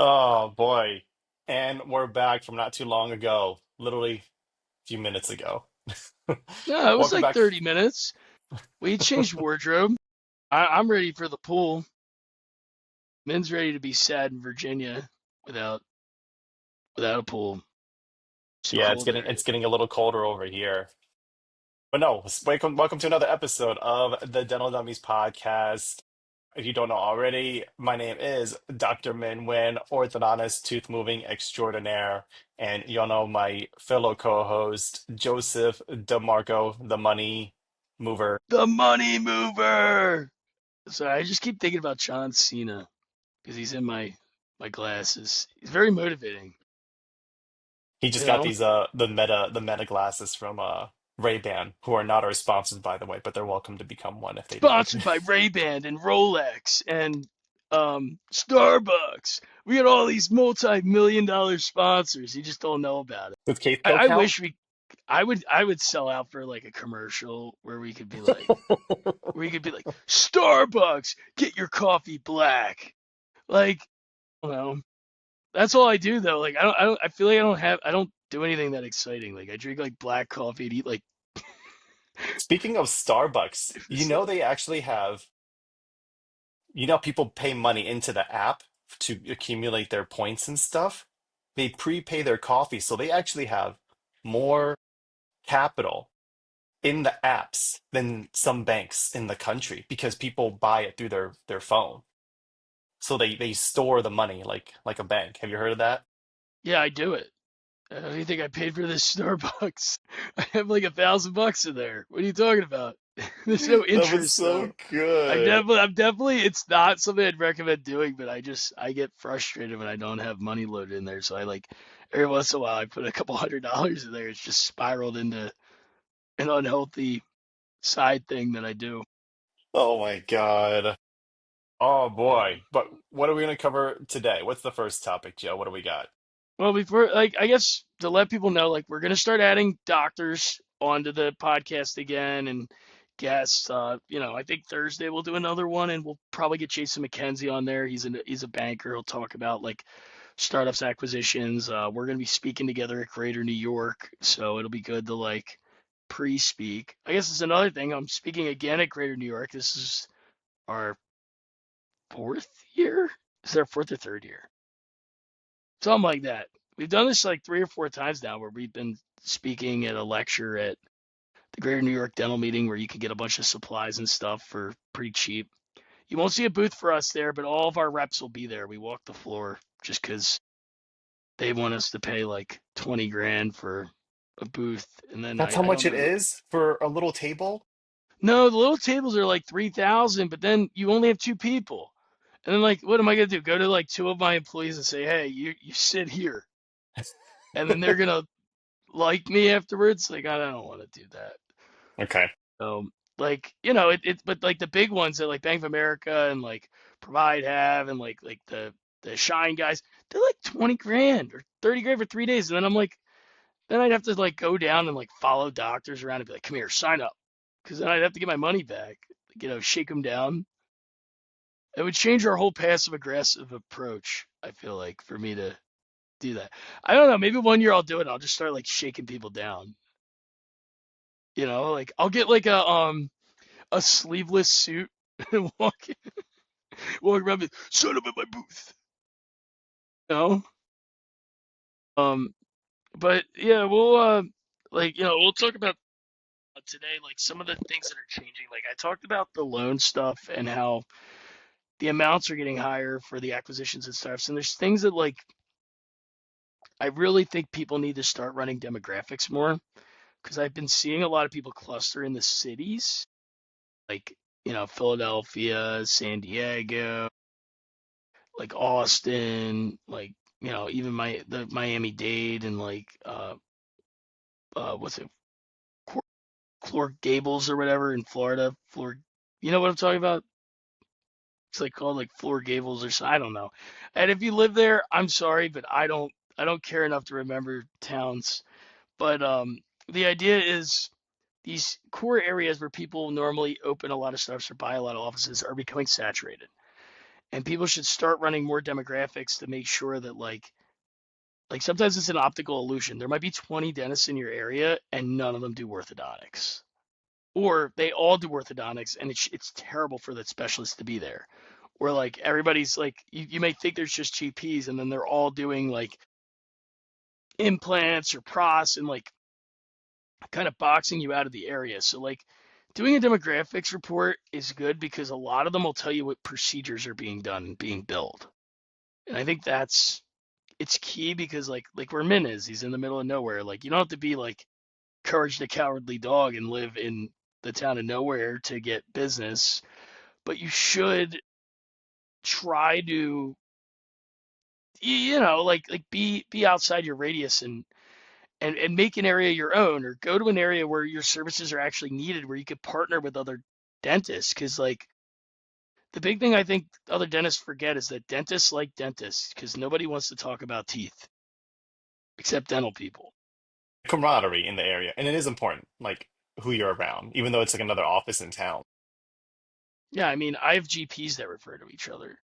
Oh boy. And we're back from not too long ago, literally a few minutes ago. No, it was Welcome like back. 30 minutes. We changed wardrobe. I'm ready for the pool. Min's ready to be sad in Virginia without without a pool. It's too Yeah, it's cold getting there. it's getting a little colder over here. But no, welcome to another episode of the Dental Dummies Podcast. If you don't know already, my name is Dr. Minh Nguyen, orthodontist, tooth moving extraordinaire, and you'll know my fellow co-host Joseph DiMarco, the money mover. The money mover. So I just keep thinking about John Cena because he's in my glasses. He's very motivating, He you just got know. these the meta glasses from Ray-Ban, who are not our sponsors by the way, but they're welcome to become one if they'd like. Sponsored by Ray-Ban and Rolex and Starbucks. We got all these multi-million-dollar sponsors. You just don't know about it. Does Case I, Co I count? wish we I would sell out for like a commercial where we could be like Starbucks, get your coffee black. Like, you know, that's all I do though. Like I feel like I don't do anything that exciting. Like I drink like black coffee and eat like Speaking of Starbucks, you know they actually have, people pay money into the app to accumulate their points and stuff. They prepay their coffee, so they actually have more capital in the apps than some banks in the country because people buy it through their phone. So they store the money like a bank. Have you heard of that? yeah, I do it. How do you think I paid for this Starbucks? I have like $1,000 in there. What are you talking about? There's no That was interest so though. good. I'm definitely, it's not something I'd recommend doing, but I get frustrated when I don't have money loaded in there. So I like, every once in a while, I put a couple $100 in there. It's just spiraled into an unhealthy side thing that I do. Oh my God. Oh Yeah. boy. But what are we going to cover today? What's the first topic, Joe? What do we got? Well, before, like, I guess to let people know, like, we're going to start adding doctors onto the podcast again and guests. I think Thursday we'll do another one and we'll probably get Jason McKenzie on there. He's a banker. He'll talk about like startups, acquisitions. We're going to be speaking together at Greater New York, so it'll be good to like pre-speak. I guess it's another thing. I'm speaking again at Greater New York. This is our fourth year. Is it our fourth or third year? Something like that. We've done this like 3 or 4 times now, where we've been speaking at a lecture at the Greater New York Dental Meeting, where you can get a bunch of supplies and stuff for pretty cheap. You won't see a booth for us there, but all of our reps will be there. We walk the floor just because they want us to pay like 20 grand for a booth, and then That's I, how I don't much it know. is for a little table? No, the little tables are like 3,000, but then you only have two people. And then like, what am I gonna do? Go to like two of my employees and say, hey, you sit here, and then they're gonna like me afterwards? Like, I don't want to do that. Okay. So, like, but like the big ones that like Bank of America and like Provide have, and like the Shine guys, they're like 20 grand or 30 grand for 3 days. And then I'm like, then I'd have to like go down and like follow doctors around and be like, come here, sign up. Because then I'd have to get my money back, shake them down. It would change our whole passive aggressive approach, I feel like, for me to do that. I don't know. Maybe one year I'll do it. I'll just start like shaking people down. Like I'll get like a sleeveless suit and walk around and shut up at my booth. You know? Um, but yeah, we'll talk about today like some of the things that are changing. Like I talked about the loan stuff and how the amounts are getting higher for the acquisitions and stuff. And there's things that like I really think people need to start running demographics more, because I've been seeing a lot of people cluster in the cities, like Philadelphia, San Diego, like Austin, like even the Miami-Dade, and like what's it, Clark Gables or whatever in Florida. You know what I'm talking about? It's like called like Floor Gables or something. I don't know. And if you live there, I'm sorry, but I don't care enough to remember towns. But the idea is these core areas where people normally open a lot of stuff or buy a lot of offices are becoming saturated. And people should start running more demographics to make sure that like sometimes it's an optical illusion. There might be 20 dentists in your area and none of them do orthodontics. Or they all do orthodontics and it's terrible for the specialist to be there. Or like everybody's like you may think there's just GPs and then they're all doing like implants or pros and like kind of boxing you out of the area. So like doing a demographics report is good because a lot of them will tell you what procedures are being done and being billed. And I think it's key because like where Min is, he's in the middle of nowhere. Like you don't have to be like Courage the Cowardly Dog and live in the town of nowhere to get business, but you should try to like be outside your radius and make an area your own or go to an area where your services are actually needed where you could partner with other dentists because like the big thing I think other dentists forget is that dentists like dentists because nobody wants to talk about teeth except dental people. Camaraderie in the area, and it is important, like who you're around, even though it's like another office in town. Yeah, I mean, I have GPs that refer to each other.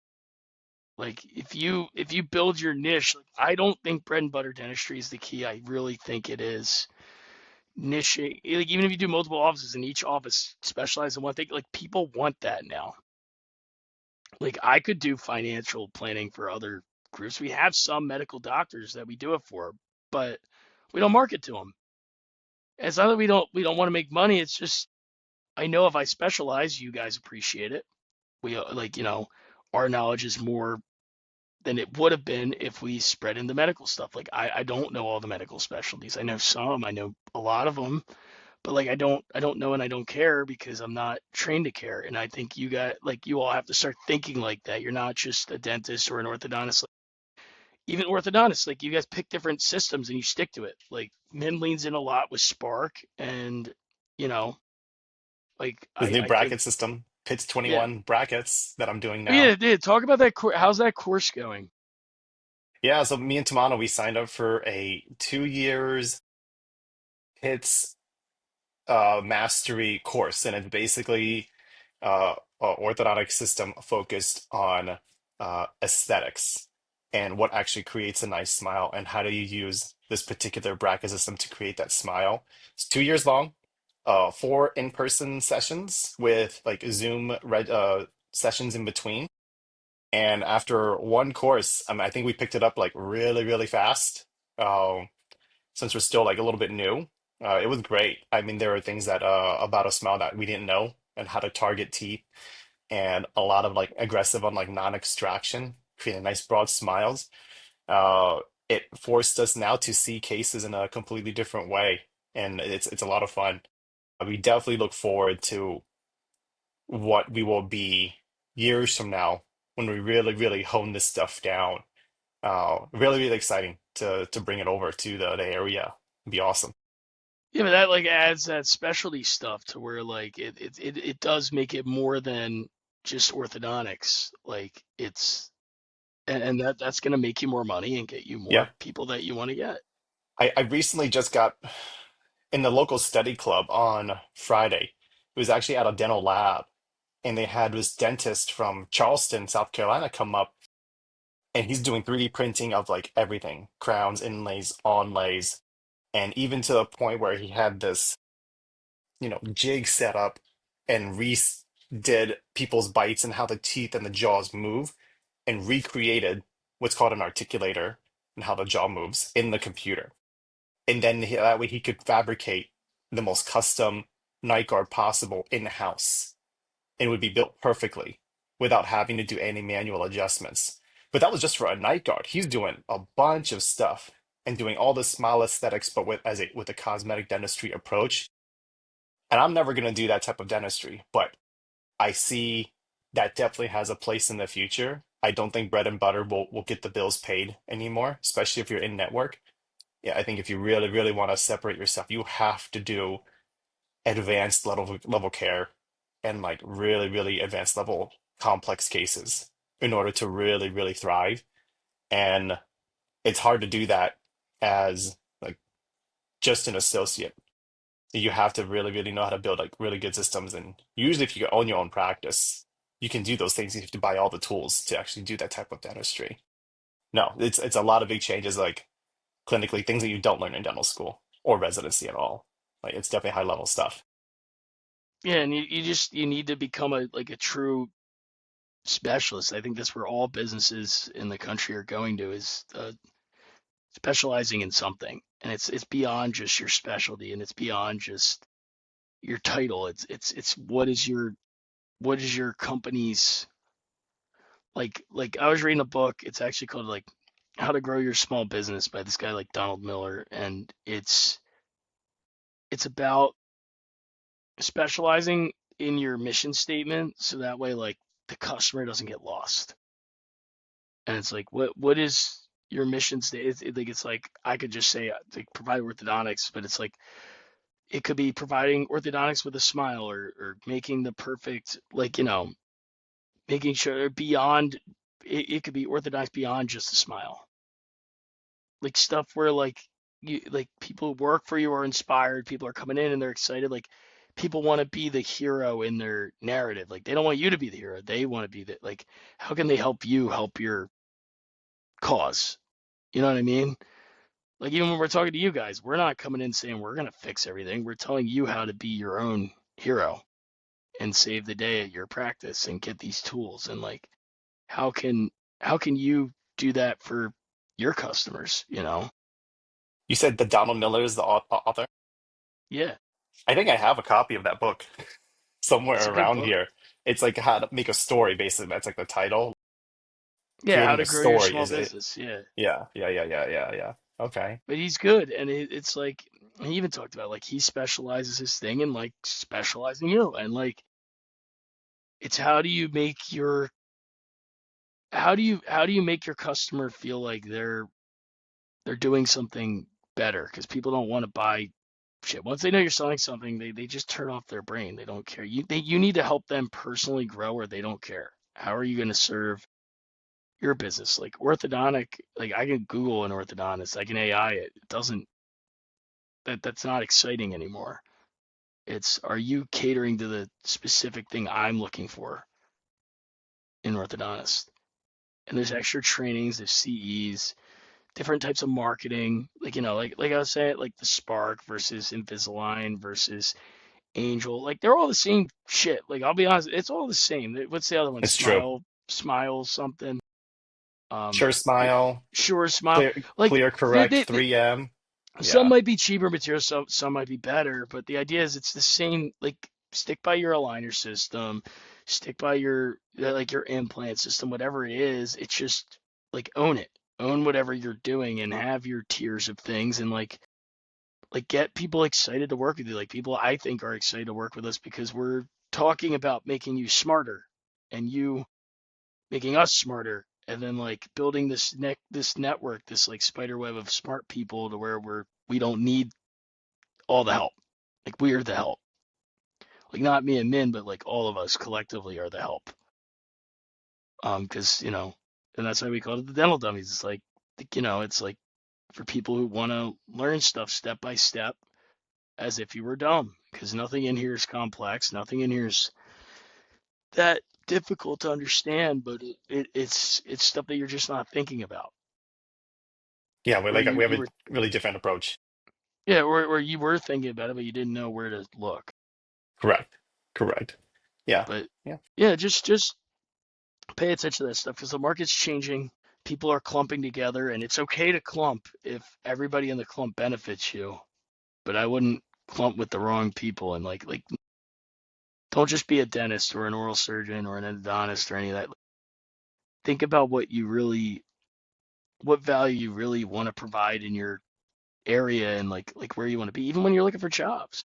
Like if you build your niche, like, I don't think bread and butter dentistry is the key. I really think it is niche. Like even if you do multiple offices and each office specializes in one thing, like people want that now. Like I could do financial planning for other groups. We have some medical doctors that we do it for, but we don't market to them. It's not that we don't want to make money. It's just I know if I specialize, you guys appreciate it. We like our knowledge is more than it would have been if we spread into medical stuff. Like I don't know all the medical specialties. I know some, I know a lot of them, but like I don't know and I don't care because I'm not trained to care. And I think you all have to start thinking like that. You're not just a dentist or an orthodontist. Like, even orthodontists, like you guys pick different systems and you stick to it. Like Min leans in a lot with Spark and you know, like This new I think bracket system, Pitts yeah. 21 brackets that I'm doing But now. yeah, yeah, talk about that course. How's that course going? Yeah, so me and Tamano, we signed up for a 2 years Pitts mastery course, and it's basically a orthodontic system focused on aesthetics and what actually creates a nice smile and how do you use this particular bracket system to create that smile. It's 2 years long, four in-person sessions with like Zoom sessions in between. And after one course, I think we picked it up like really, really fast. Um, since we're still like a little bit new. It was great. I mean, there are things that about a smile that we didn't know and how to target teeth and a lot of like aggressive on like non-extraction, creating nice broad smiles. Uh, it forced us now to see cases in a completely different way, and it's a lot of fun. We definitely look forward to what we will be years from now when we really, really hone this stuff down. Really, really exciting to bring it over to the area. It'd be awesome. Yeah, but that like adds that specialty stuff to where like it does make it more than just orthodontics. Like it's and that's gonna make you more money and get you Yeah. more people that you want to get. I recently just got in the local study club on Friday. It was actually at a dental lab, and they had this dentist from Charleston, South Carolina, come up, and he's doing 3D printing of like everything, crowns, inlays, onlays, and even to the point where he had this, jig set up and did people's bites and how the teeth and the jaws move and recreated what's called an articulator and how the jaw moves in the computer. And then that way he could fabricate the most custom night guard possible in-house. And it would be built perfectly without having to do any manual adjustments. But that was just for a night guard. He's doing a bunch of stuff and doing all the smile aesthetics, but with a cosmetic dentistry approach. And I'm never going to do that type of dentistry, but I see that definitely has a place in the future. I don't think bread and butter will get the bills paid anymore, especially if you're in network. Yeah, I think if you really, really want to separate yourself, you have to do advanced level care and like really, really advanced level complex cases in order to really, really thrive. And it's hard to do that as like just an associate. You have to really, really know how to build like really good systems. And usually if you own your own practice, you can do those things. You have to buy all the tools to actually do that type of dentistry. No, it's a lot of big changes, like clinically, things that you don't learn in dental school or residency at all. Like it's definitely high level stuff. Yeah, and you need to become a true specialist. I think that's where all businesses in the country are going to is specializing in something, and it's beyond just your specialty, and it's beyond just your title. It's what is your company's like I was reading a book. It's actually called like How to Grow Your Small Business by this guy like Donald Miller, and it's about specializing in your mission statement so that way like the customer doesn't get lost. And it's like what is your mission statement? It's like I could just say like provide orthodontics, but it's like it could be providing orthodontics with a smile or making the perfect like making sure beyond it could be orthodontics beyond just a smile, like stuff where like you like people who work for you are inspired, people are coming in and they're excited, like people want to be the hero in their narrative, like they don't want you to be the hero, they want to be the like how can they help you help your cause, you know what I mean? Like even when we're talking to you guys, we're not coming in saying we're going to fix everything, we're telling you how to be your own hero and save the day at your practice and get these tools, and like how can you do that for your customers, you know? You said that Donald Miller is the author. Yeah, I think I have a copy of that book it's somewhere a good around book. here. It's like how to make a story, basically. That's like the title. Yeah, how Creating to a grow your story small is it? business. Yeah, Yeah, yeah, yeah, yeah, yeah, yeah. Okay. but he's good, and it's like he even talked about like he specializes his thing in like specializing you, and like it's how do you make your customer feel like they're doing something better, because people don't want to buy shit once they know you're selling something, they just turn off their brain, they don't care, you need to help them personally grow or they don't care. How are you going to serve your business? Like orthodontic, like I can Google an orthodontist, I can AI it. It doesn't that's not exciting anymore. It's are you catering to the specific thing I'm looking for in orthodontist? And there's extra trainings, there's CEs, different types of marketing. Like like I was saying, like the Spark versus Invisalign versus Angel. Like they're all the same shit. Like I'll be honest, it's all the same. What's the other one? It's true. Smile something. Um, Sure Smile, Sure Smile. Like Clear Correct, 3M. some Yeah, might be cheaper materials, some might be better, but the idea is it's the same. Like stick by your aligner system, stick by your like your implant system, whatever it is. It's just like own whatever you're doing, and have your tiers of things, and like get people excited to work with you. Like people I think are excited to work with us because we're talking about making you smarter, and you making us smarter, and then like building this network, this like spider web of smart people to where we don't need all the help. Like we're the help. Like not me and Min, but like all of us collectively are the help. Because and that's why we call it the dental dummies. It's like it's like for people who want to learn stuff step by step as if you were dumb. Because nothing in here is complex. Nothing in here is that difficult to understand, but it's stuff that you're just not thinking about. yeah. Or We have you a were really different approach. Yeah, or you were thinking about it, but you didn't know where to look. Correct. Correct. Yeah. But Yeah. yeah, just pay attention to that stuff because the market's changing. People are clumping together, and it's okay to clump if everybody in the clump benefits you. But I wouldn't clump with the wrong people, and like don't just be a dentist or an oral surgeon or an endodontist or any of that. Think about what value you really want to provide in your area and like where you want to be, even when you're looking for jobs.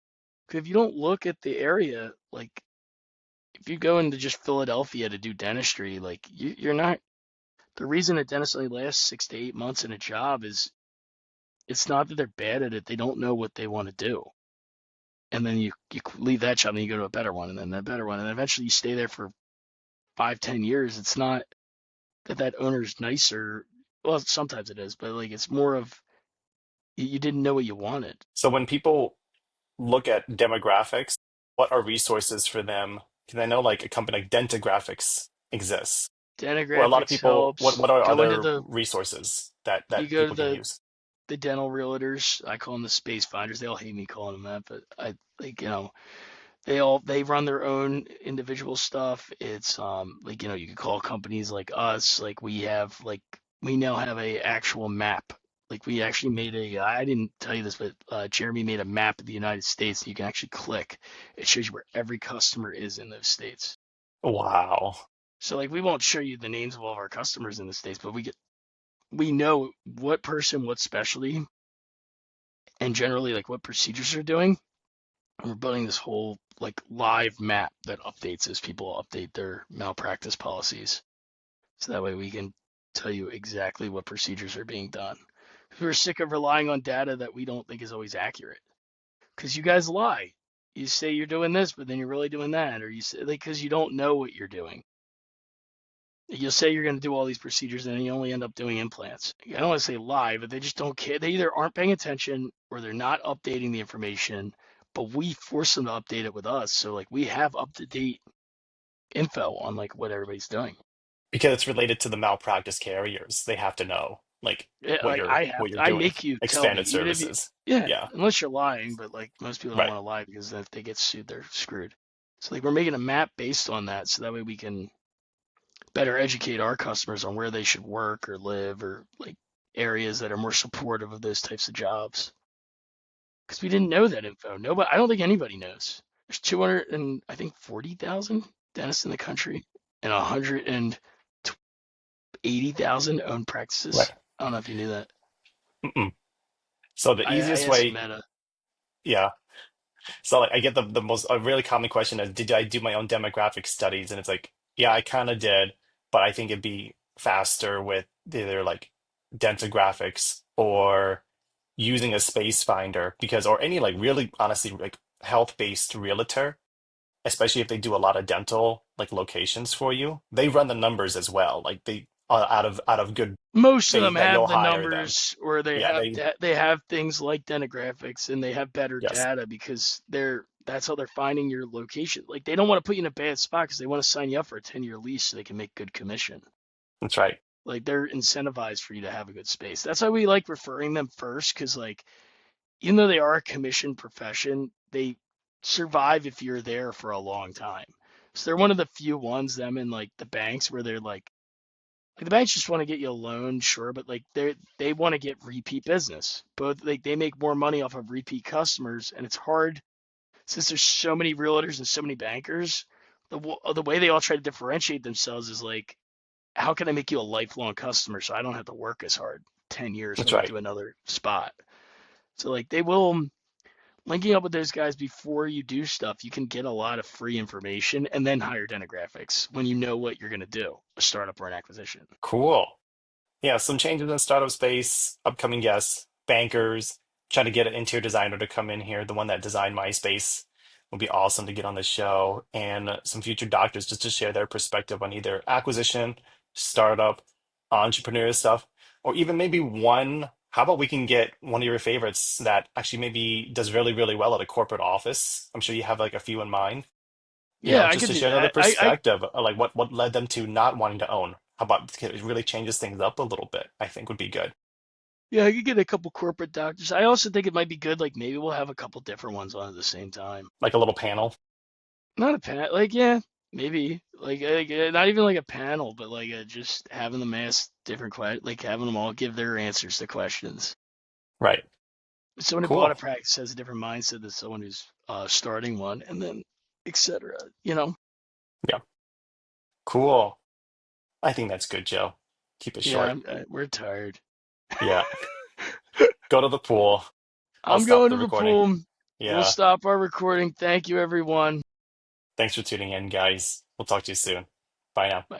Because if you don't look at the area, like if you go into just Philadelphia to do dentistry, like you're not. The reason a dentist only lasts 6 to 8 months in a job is it's not that they're bad at it; they don't know what they want to do. And then you leave that job and you go to a better one, and then a better one, and then eventually you stay there for 5, 10 years. It's not that that owner's nicer. Well, sometimes it is, but like it's more of you didn't know what you wanted. So when people look at demographics, what are resources for them Because I know like a company like Dentagraphics exists. Or a lot of Dentographics people, helps. what are Go into other the resources you that go to people can use? the dental realtors. I call them the space finders. They all hate me calling them that, but I like they run their own individual stuff. It's like you can call companies like us. Like we now have a actual map. Like we actually made I didn't tell you this, but Jeremy made a map of the United States that you can actually click. It shows you where every customer is in those states. Wow. So like we won't show you the names of all of our customers in the states, but we know what person, what specialty, and generally like what procedures they're doing. And we're building this whole like live map that updates as people update their malpractice policies. So that way we can tell you exactly what procedures are being done. We're sick of relying on data that we don't think is always accurate. Because you guys lie. You say you're doing this, but then you're really doing that, or you say like because you don't know what you're doing. You'll say you're going to do all these procedures, and then you only end up doing implants. I don't want to say lie, but they just don't care. They either aren't paying attention or they're not updating the information. But we force them to update it with us, so like we have up to date info on like what everybody's doing. Because it's related to the malpractice carriers. They have to know like Like what you're I doing. make you tell me, Expanded even if you, services. yeah, Yeah. unless you're lying. But like most people don't Right. want to lie because if they get sued, they're screwed. So like we're making a map based on that, so that way we can better educate our customers on where they should work or live or like areas that are more supportive of those types of jobs. Because we didn't know that info. Nobody, I don't think anybody knows. There's 200 and I think 40,000 dentists in the country and 180,000 owned Right. practices. I don't know if you knew that. Mm-mm. So the I easiest asked way, Meta. yeah. So like I get the most a really common question is, did I do my own demographic studies? And it's like, yeah, I kind of did, but I think it'd be faster with either like Dentographics or using a space finder because or any like really honestly like health-based realtor, especially if they do a lot of dental like locations for you, they run the numbers as well. Like they out of good Most of them faith that have you'll the hire them. numbers, or Yeah, they they have things like demographics, and they have better yes, data because that's how they're finding your location. Like they don't want to put you in a bad spot because they want to sign you up for a 10-year lease so they can make good commission. that's right. Like they're incentivized for you to have a good space. That's why we like referring them first because like even though they are a commission profession, they survive if you're there for a long time. So they're one of the few ones, them and like the banks, where they're like the banks just want to get you a loan, sure, but like they want to get repeat business. Both like they make more money off of repeat customers, and it's hard since there's so many realtors and so many bankers. The way they all try to differentiate themselves is like, how can I make you a lifelong customer so I don't have to work as hard 10 years, That's move right. to another spot. So like they will linking up with those guys before you do stuff, you can get a lot of free information and then hire Denographics when you know what you're going to do, a startup or an acquisition. Cool. Yeah, some changes in startup space, upcoming guests, bankers, trying to get an interior designer to come in here. The one that designed MySpace would be awesome to get on the show, and some future doctors just to share their perspective on either acquisition, startup, entrepreneur stuff, or even maybe one. How about we can get one of your favorites that actually maybe does really, really well at a corporate office? I'm sure you have like a few in mind, Yeah, I just could to do share another that. I perspective, like what led them to not wanting to own. How about it really changes things up a little bit, I think would be good. Yeah, I could get a couple corporate doctors. I also think it might be good, like maybe we'll have a couple different ones on at the same time. Like a little panel. Not a like yeah, maybe not even like a panel, but like just having them ask different questions, like having them all give their answers to questions. Right. Someone who bought Cool. a practice has a different mindset than someone who's starting one, and then etc. You know? Yeah. Cool. I think that's good, Joe. Keep it Yeah, short. we're tired. Yeah. Go to the pool. I'll I'm stop going the to the recording. pool. We'll Yeah. stop our recording. Thank you, everyone. Thanks for tuning in, guys. We'll talk to you soon. Bye now. Bye.